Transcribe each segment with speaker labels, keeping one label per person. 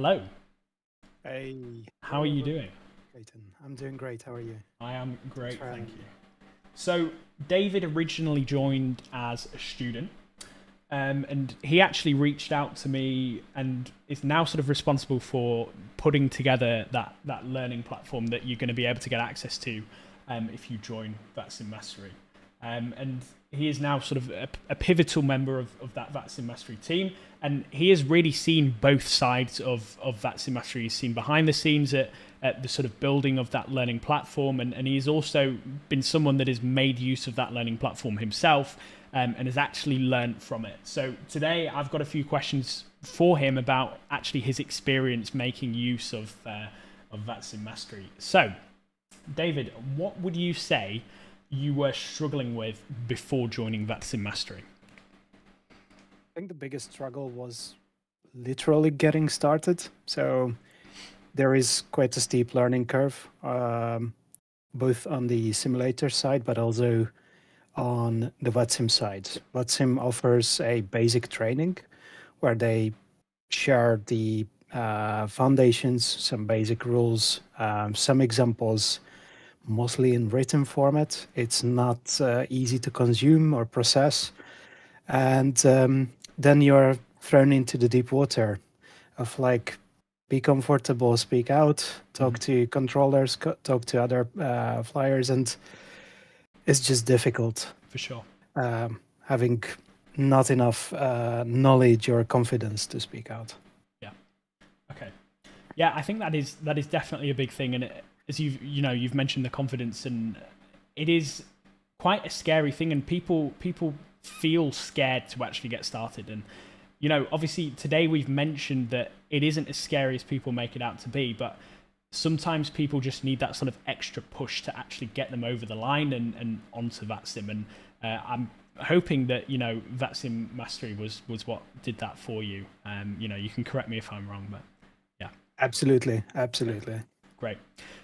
Speaker 1: Hello,
Speaker 2: Hey,
Speaker 1: how are
Speaker 2: hello,
Speaker 1: you
Speaker 2: hello,
Speaker 1: doing?
Speaker 2: Clayton. I'm doing great. How are you?
Speaker 1: I am
Speaker 2: Thanks
Speaker 1: great,
Speaker 2: for
Speaker 1: thank
Speaker 2: having
Speaker 1: you.
Speaker 2: me.
Speaker 1: So, David originally joined as a student, and he actually reached out to me and is now sort of responsible for putting together that learning platform that you're going to be able to get access to if you join VATSIM Mastery. And he is now sort of a pivotal member of that VATSIM Mastery team. And he has really seen both sides of VATSIM Mastery. He's seen behind the scenes at the sort of building of that learning platform. And he's also been someone that has made use of that learning platform himself and has actually learned from it. So today I've got a few questions for him about actually his experience making use of VATSIM Mastery. So, David, what would you say you were struggling with before joining VATSIM Mastery?
Speaker 2: I think the biggest struggle was literally getting started. So there is quite a steep learning curve, both on the simulator side, but also on the VATSIM side. VATSIM offers a basic training where they share the foundations, some basic rules, some examples, mostly in written format. It's not easy to consume or process. And then you're thrown into the deep water of like, be comfortable, speak out, talk
Speaker 1: Mm-hmm.
Speaker 2: to controllers, talk to other flyers. And it's just difficult
Speaker 1: For sure.
Speaker 2: having not enough knowledge or confidence to speak out.
Speaker 1: Yeah. Okay. Yeah, I think that is definitely a big thing, and as you've mentioned the confidence, and it is quite a scary thing, and people feel scared to actually get started. And obviously today we've mentioned that it isn't as scary as people make it out to be, but sometimes people just need that sort of extra push to actually get them over the line and onto VATSIM. And I'm hoping that VATSIM Mastery was what did that for you. You can correct me if I'm wrong, but yeah.
Speaker 2: Absolutely,
Speaker 1: Okay,
Speaker 2: absolutely.
Speaker 1: great.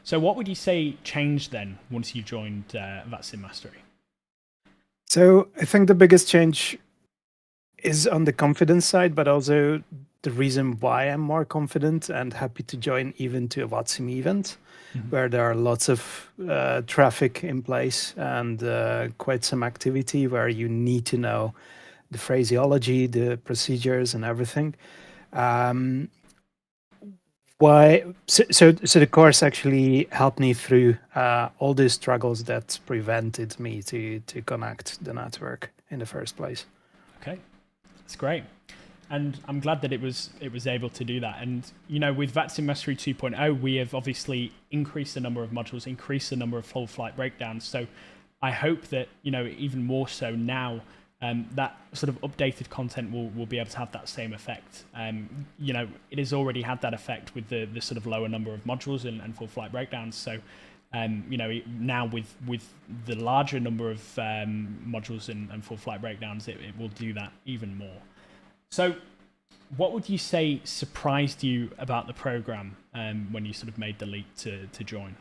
Speaker 1: So what would you say changed then once you joined VATSIM Mastery?
Speaker 2: So I think the biggest change is on the confidence side, but also the reason why I'm more confident and happy to join even to a VATSIM event
Speaker 1: Mm-hmm.
Speaker 2: where there are lots of traffic in place and quite some activity where you need to know the phraseology, the procedures, and everything. Um, so the course actually helped me through all the struggles that prevented me to connect the network in the first place.
Speaker 1: Okay, that's great. And I'm glad that it was able to do that. And with VATSIM Mastery 2.0, we have obviously increased the number of modules, increased the number of full flight breakdowns. So I hope that even more so now, that sort of updated content will be able to have that same effect. It has already had that effect with the sort of lower number of modules and full flight breakdowns. So now with the larger number of modules and full flight breakdowns, it will do that even more. So, what would you say surprised you about the program when you sort of made the leap to join?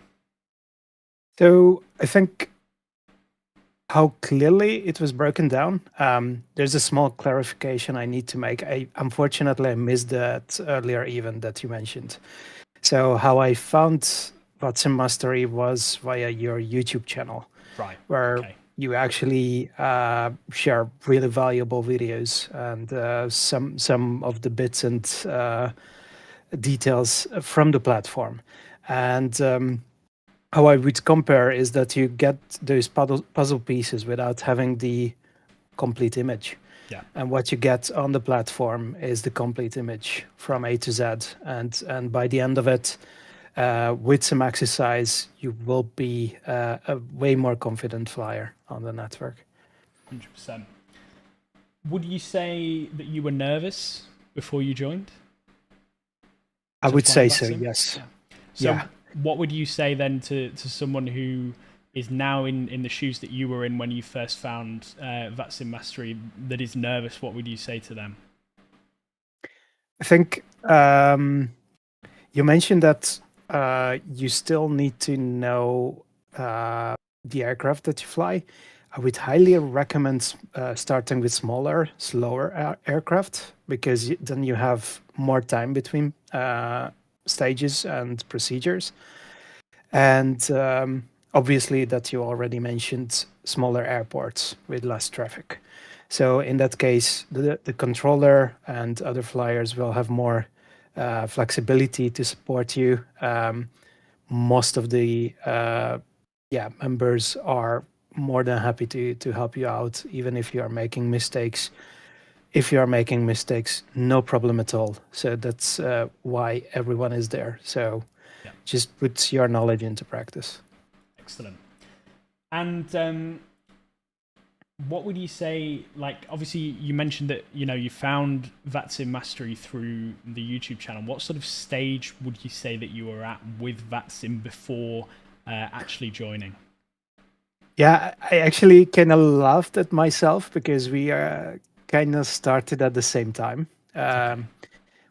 Speaker 2: So I think how clearly it was broken down. There's a small clarification I need to make. Unfortunately I missed that earlier event that you mentioned. So how I found VATSIM Mastery was via your YouTube channel,
Speaker 1: Right.
Speaker 2: where
Speaker 1: Okay.
Speaker 2: you actually share really valuable videos and some of the bits and details from the platform. And how I would compare is that you get those puzzle pieces without having the complete image.
Speaker 1: Yeah.
Speaker 2: And what you get on the platform is the complete image
Speaker 1: Yeah.
Speaker 2: from A to Z. And by the end of it, with some exercise, you will be a way more confident flyer on the network.
Speaker 1: 100%. Would you say that you were nervous before you joined
Speaker 2: I
Speaker 1: to
Speaker 2: would
Speaker 1: fly
Speaker 2: say so,
Speaker 1: VATSIM?
Speaker 2: yes.
Speaker 1: Yeah. So,
Speaker 2: Yeah.
Speaker 1: what would you say then to someone who is now in the shoes that you were in when you first found VATSIM Mastery that is nervous? What would you say to them?
Speaker 2: I think you mentioned that you still need to know the aircraft that you fly. I would highly recommend starting with smaller, slower aircraft because then you have more time between stages and procedures. And obviously, that you already mentioned, smaller airports with less traffic. So in that case, the controller and other flyers will have more flexibility to support you. Most of the members are more than happy to help you out, even if you are making mistakes. If you are making mistakes, no problem at all. So that's why everyone is there. So
Speaker 1: Yeah.
Speaker 2: just put your knowledge into practice.
Speaker 1: Excellent. And what would you say, like, obviously you mentioned that, you found VATSIM Mastery through the YouTube channel. What sort of stage would you say that you were at with VATSIM before actually joining?
Speaker 2: Yeah, I actually kind of laughed at myself because we kind of started at the same time.
Speaker 1: Okay.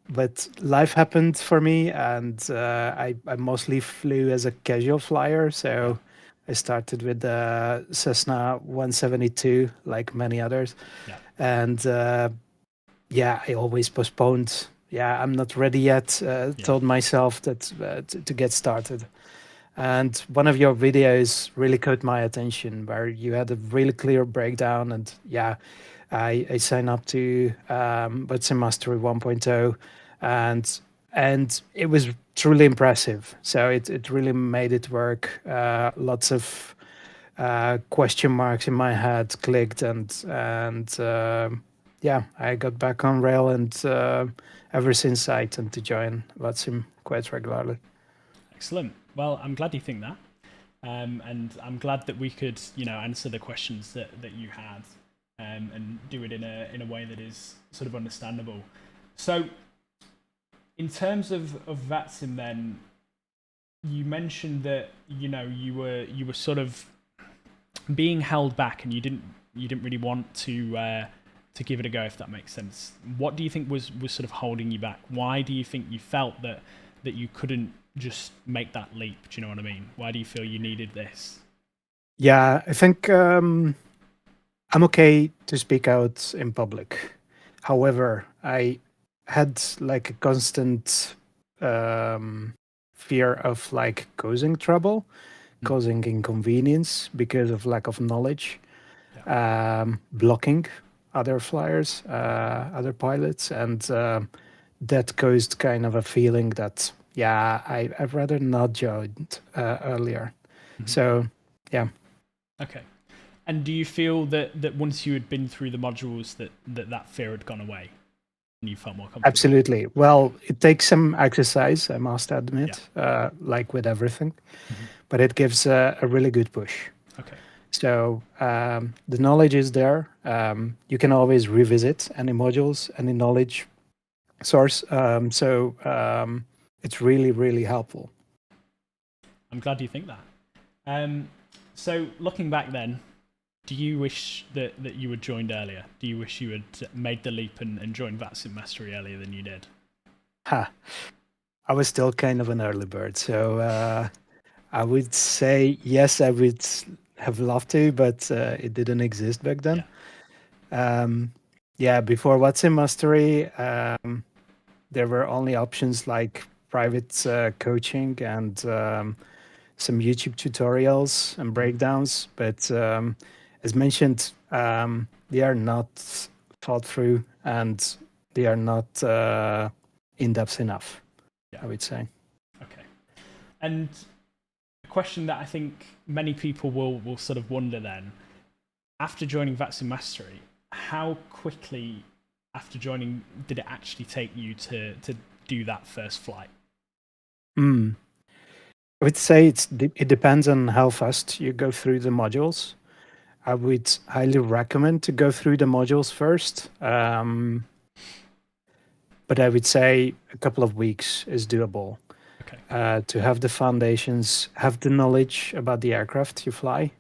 Speaker 2: But life happened for me, and I mostly flew as a casual flyer.
Speaker 1: Yeah.
Speaker 2: So I started with the Cessna 172, like many others.
Speaker 1: Yeah.
Speaker 2: And I always postponed. Yeah, I'm not ready yet.
Speaker 1: Yeah.
Speaker 2: Told myself that to get started. And one of your videos really caught my attention, where you had a really clear breakdown. And I signed up to VATSIM Mastery 1.0, and it was truly impressive. So it really made it work. Lots of question marks in my head clicked, and I got back on rail, and ever since I tend to join VATSIM quite regularly.
Speaker 1: Excellent. Well, I'm glad you think that. And I'm glad that we could, answer the questions that you had, and do it in a way that is sort of understandable. So, in terms of VATSIM, then you mentioned that you were sort of being held back, and you didn't really want to give it a go, if that makes sense. What do you think was sort of holding you back? Why do you think you felt that you couldn't just make that leap? Do you know what I mean? Why do you feel you needed this?
Speaker 2: Yeah, I think I'm okay to speak out in public. However, I had like a constant fear of like causing trouble, causing inconvenience because of lack of knowledge, blocking other flyers, other pilots, and that caused kind of a feeling that I'd rather not joined earlier. So yeah.
Speaker 1: Okay. And do you feel that once you had been through the modules that fear had gone away and you felt more comfortable?
Speaker 2: Absolutely. Well, it takes some exercise, I must admit, like with everything, but it gives a really good push.
Speaker 1: Okay.
Speaker 2: So the knowledge is there. You can always revisit any modules, any knowledge source. It's really, really helpful.
Speaker 1: I'm glad you think that. So looking back then, do you wish that you had joined earlier? Do you wish you had made the leap and joined VATSIM Mastery earlier than you did?
Speaker 2: I was still kind of an early bird. So I would say, yes, I would have loved to, but it didn't exist back then. Before VATSIM Mastery, there were only options like private coaching and some YouTube tutorials and breakdowns. But as mentioned, they are not thought through, and they are not in-depth enough, I would say.
Speaker 1: Okay. And a question that I think many people will sort of wonder then, after joining VATSIM Mastery, how quickly after joining did it actually take you to do that first flight?
Speaker 2: I would say it depends on how fast you go through the modules. I would highly recommend to go through the modules first. But I would say a couple of weeks is doable.
Speaker 1: Okay.
Speaker 2: To have the foundations, have the knowledge about the aircraft you fly.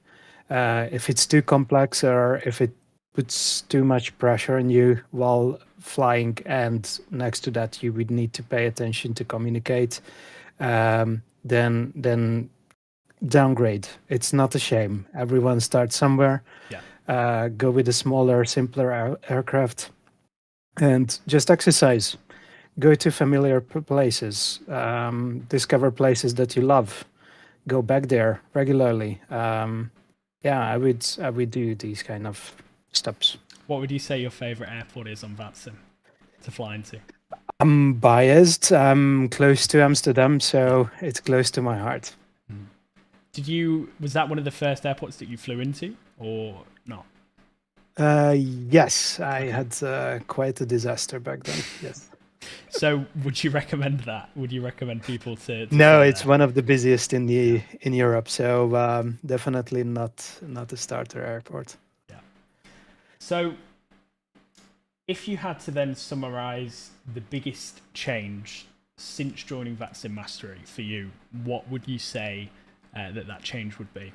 Speaker 2: If it's too complex or if it puts too much pressure on you while flying, and next to that you would need to pay attention to communicate, then downgrade. It's not a shame. Everyone starts somewhere.
Speaker 1: Yeah.
Speaker 2: Go with a smaller, simpler aircraft. and just exercise. Go to familiar places. Discover places that you love. Go back there regularly. Yeah, I would do these kind of steps.
Speaker 1: What would you say your favorite airport is on VATSIM to fly into?
Speaker 2: I'm biased. I'm close to Amsterdam, so it's close to my heart.
Speaker 1: Was that one of the first airports that you flew into or not?
Speaker 2: Yes, I had quite a disaster back then. Yes.
Speaker 1: So would you recommend that? Would you recommend people to
Speaker 2: No,
Speaker 1: fly
Speaker 2: it's
Speaker 1: there?
Speaker 2: one of the busiest in Europe, so definitely not a starter airport.
Speaker 1: Yeah. So if you had to then summarize the biggest change since joining VATSIM Mastery for you, what would you say that change would be?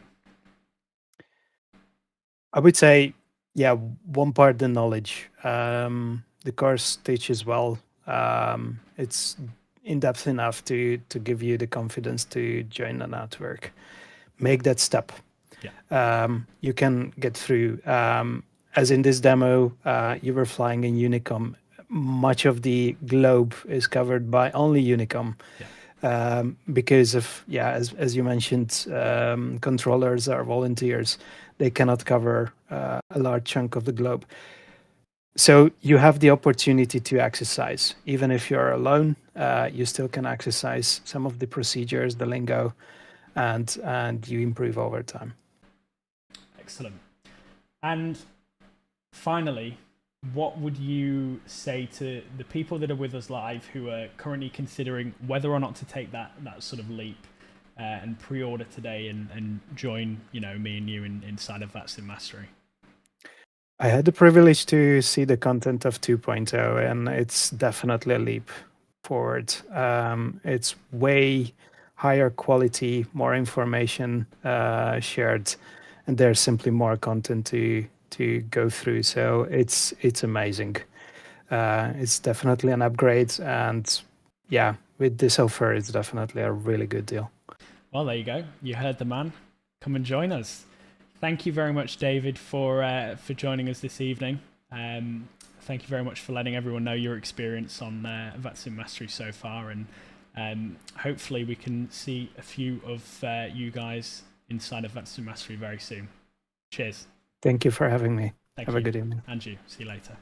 Speaker 2: I would say, yeah, one part the knowledge. The course teaches well. It's in depth enough to give you the confidence to join a network. Make that step.
Speaker 1: Yeah.
Speaker 2: You can get through. As in this demo, you were flying in Unicom. Much of the globe is covered by only Unicom.
Speaker 1: Yeah.
Speaker 2: Because of, yeah, as you mentioned, controllers are volunteers. They cannot cover a large chunk of the globe. So you have the opportunity to exercise. Even if you're alone, you still can exercise some of the procedures, the lingo, and you improve over time.
Speaker 1: Excellent. And finally, what would you say to the people that are with us live who are currently considering whether or not to take that sort of leap and pre-order today and join, me and you inside of VATSIM Mastery?
Speaker 2: I had the privilege to see the content of 2.0, and it's definitely a leap forward. It's way higher quality, more information shared, and there's simply more content to go through. So it's amazing. It's definitely an upgrade, and yeah, with this offer, it's definitely a really good deal.
Speaker 1: Well, there you go. You heard the man. Come and join us. Thank you very much, David, for joining us this evening. Thank you very much for letting everyone know your experience on VATSIM Mastery so far, and hopefully we can see a few of you guys inside of VATSIM Mastery very soon. Cheers.
Speaker 2: Thank you for having me.
Speaker 1: Thank
Speaker 2: Have
Speaker 1: you.
Speaker 2: a good evening.
Speaker 1: And you. See you later.